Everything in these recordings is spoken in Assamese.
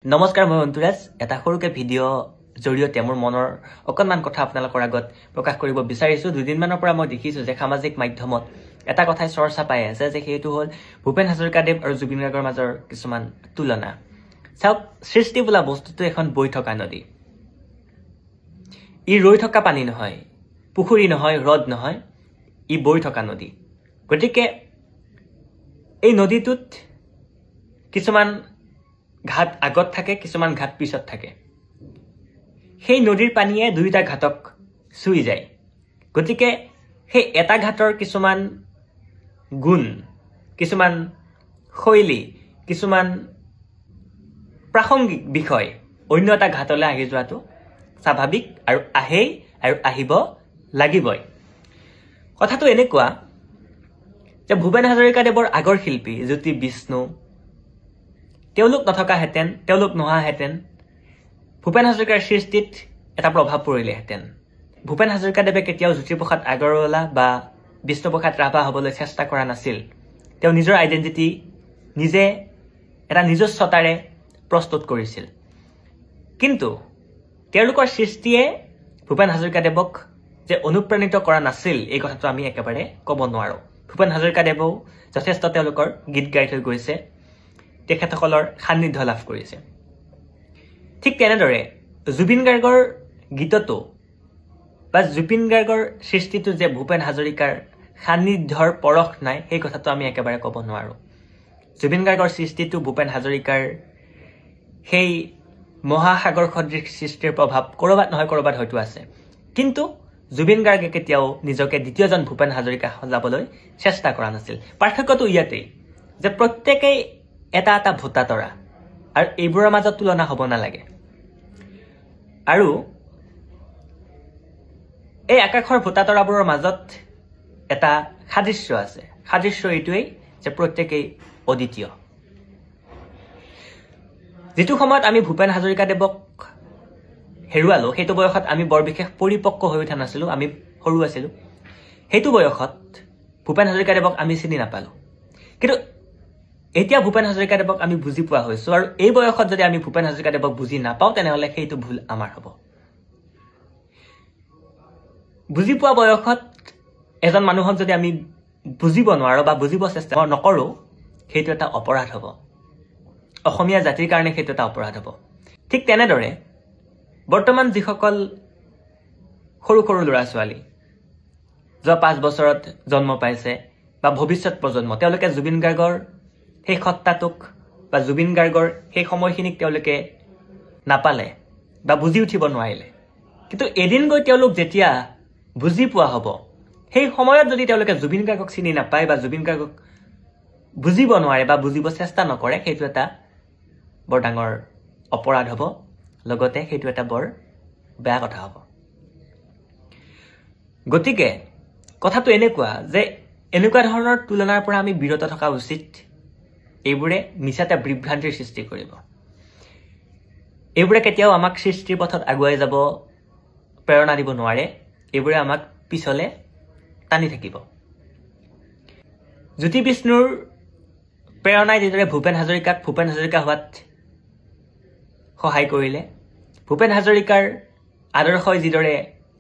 নমস্কাৰ মই অন্তৰাজ এটা সৰুকে ভিডিঅ' জৰিয়তে মোৰ মনৰ অকণমান কথা আপোনালোকৰ আগত প্ৰকাশ কৰিব বিচাৰিছো দুদিনমানৰ পৰা মই দেখিছো যে সামাজিক মাধ্যমত এটা কথাই চৰ্চা পাই আছে যে সেইটো হ'ল ভূপেন হাজৰিকাদেৱ আৰু জুবিন গাৰ্গৰ মাজৰ কিছুমান তুলনা চাওক সৃষ্টি বোলা বস্তুটো এখন বৈ থকা নদী ই ৰৈ থকা পানী নহয় পুখুৰী নহয় হ্ৰদ নহয় ই বৈ থকা নদী গতিকে এই নদীটোত কিছুমান ঘাট আগত থাকে কিছুমান ঘাট পিছত থাকে সেই নদীৰ পানীয়ে দুইটা ঘাটক চুই যায় গতিকে সেই এটা ঘাটৰ কিছুমান গুণ কিছুমান শৈলী কিছুমান প্ৰাসংগিক বিষয় অন্য এটা ঘাটলৈ আহি যোৱাটো স্বাভাৱিক আৰু আহিব লাগিবই কথাটো এনেকুৱা যে ভূপেন হাজৰিকাদেৱৰ আগৰ শিল্পী জ্যোতি বিষ্ণু তেওঁলোক নথকাহেঁতেন তেওঁলোক নোহোৱাহেঁতেন ভূপেন হাজৰিকাৰ সৃষ্টিত এটা প্ৰভাৱ পৰিলেহেঁতেন ভূপেন হাজৰিকাদেৱে কেতিয়াও জ্যোতিপ্ৰসাদ আগৰৱালা বা বিষ্ণুপ্ৰসাদ ৰাভা হ'বলৈ চেষ্টা কৰা নাছিল তেওঁ নিজৰ আইডেণ্টিটি নিজে এটা নিজস্বতাৰে প্ৰস্তুত কৰিছিল কিন্তু তেওঁলোকৰ সৃষ্টিয়ে ভূপেন হাজৰিকাদেৱক যে অনুপ্ৰাণিত কৰা নাছিল এই কথাটো আমি একেবাৰে ক'ব নোৱাৰোঁ ভূপেন হাজৰিকাদেৱেও যথেষ্ট তেওঁলোকৰ গীত গাই থৈ গৈছে তেখেতসকলৰ সান্নিধ্য লাভ কৰিছে ঠিক তেনেদৰে জুবিন গাৰ্গৰ গীতটো বা জুবিন গাৰ্গৰ সৃষ্টিটো যে ভূপেন হাজৰিকাৰ সান্নিধ্যৰ পৰশ নাই সেই কথাটো আমি একেবাৰে ক'ব নোৱাৰোঁ জুবিন গাৰ্গৰ সৃষ্টিটো ভূপেন হাজৰিকাৰ সেই মহাসাগৰ সদৃশ সৃষ্টিৰ প্ৰভাৱ ক'ৰবাত নহয় ক'ৰবাত হয়তো আছে কিন্তু জুবিন গাৰ্গে কেতিয়াও নিজকে দ্বিতীয়জন ভূপেন হাজৰিকা সজাবলৈ চেষ্টা কৰা নাছিল পাৰ্থক্যটো ইয়াতেই যে প্ৰত্যেকেই এটা এটা ভোটা তৰা আৰু এইবোৰৰ মাজত তুলনা হ'ব নালাগে আৰু এই আকাশৰ ভোটা তৰাবোৰৰ মাজত এটা সাদৃশ্য আছে সাদৃশ্য এইটোৱেই যে প্ৰত্যেকেই অদ্বিতীয় যিটো সময়ত আমি ভূপেন হাজৰিকাদেৱক হেৰুৱালো সেইটো বয়সত আমি বৰ বিশেষ পৰিপক্ক হৈ উঠা নাছিলোঁ আমি সৰু আছিলোঁ সেইটো বয়সত ভূপেন হাজৰিকাদেৱক আমি চিনি নাপালোঁ কিন্তু এতিয়া ভূপেন হাজৰিকাদেৱক আমি বুজি পোৱা হৈছোঁ আৰু এই বয়সত যদি আমি ভূপেন হাজৰিকাদেৱক বুজি নাপাওঁ তেনেহ'লে সেইটো ভুল আমাৰ হ'ব বুজি পোৱা বয়সত এজন মানুহক যদি আমি বুজিব নোৱাৰোঁ বা বুজিব চেষ্টা নকৰোঁ সেইটো এটা অপৰাধ হ'ব অসমীয়া জাতিৰ কাৰণে সেইটো এটা অপৰাধ হ'ব ঠিক তেনেদৰে বৰ্তমান যিসকল সৰু সৰু ল'ৰা ছোৱালী যোৱা 5 বছৰত জন্ম পাইছে বা ভৱিষ্যত প্ৰজন্ম তেওঁলোকে জুবিন গাৰ্গৰ সেই সত্তাটোক বা জুবিন গাৰ্গৰ সেই সময়খিনিক তেওঁলোকে নাপালে বা বুজি উঠিব নোৱাৰিলে কিন্তু এদিন গৈ তেওঁলোক যেতিয়া বুজি পোৱা হ'ব সেই সময়ত যদি তেওঁলোকে জুবিন গাৰ্গক চিনি নাপায় বা জুবিন গাৰ্গক বুজিব নোৱাৰে বা বুজিব চেষ্টা নকৰে সেইটো এটা বৰ ডাঙৰ অপৰাধ হ'ব লগতে সেইটো এটা বৰ বেয়া কথা হ'ব গতিকে কথাটো এনেকুৱা যে এনেকুৱা ধৰণৰ তুলনাৰ পৰা আমি বিৰত থকা উচিত এইবোৰে মিছাতে বিভ্ৰান্তিৰ সৃষ্টি কৰিব এইবোৰে কেতিয়াও আমাক সৃষ্টিৰ পথত আগুৱাই যাব প্ৰেৰণা দিব নোৱাৰে এইবোৰে আমাক পিছলে টানি থাকিব জ্যোতি বিষ্ণুৰ প্ৰেৰণাই যিদৰে ভূপেন হাজৰিকাক ভূপেন হাজৰিকা হোৱাত সহায় কৰিলে ভূপেন হাজৰিকাৰ আদৰ্শই যিদৰে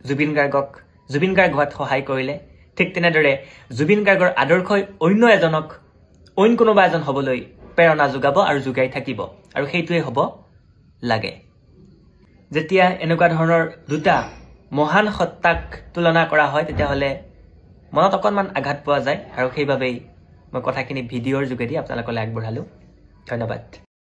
জুবিন গাৰ্গ হোৱাত সহায় কৰিলে ঠিক তেনেদৰে জুবিন গাৰ্গৰ আদৰ্শই অইন কোনোবা এজন হ'বলৈ প্ৰেৰণা যোগাব আৰু যোগাই থাকিব আৰু সেইটোৱে হ'ব লাগে যেতিয়া এনেকুৱা ধৰণৰ দুটা মহান সত্তাক তুলনা কৰা হয় তেতিয়াহ'লে মনত অকণমান আঘাত পোৱা যায় আৰু সেইবাবেই মই কথাখিনি ভিডিঅ'ৰ যোগেদি আপোনালোকলৈ আগবঢ়ালোঁ ধন্যবাদ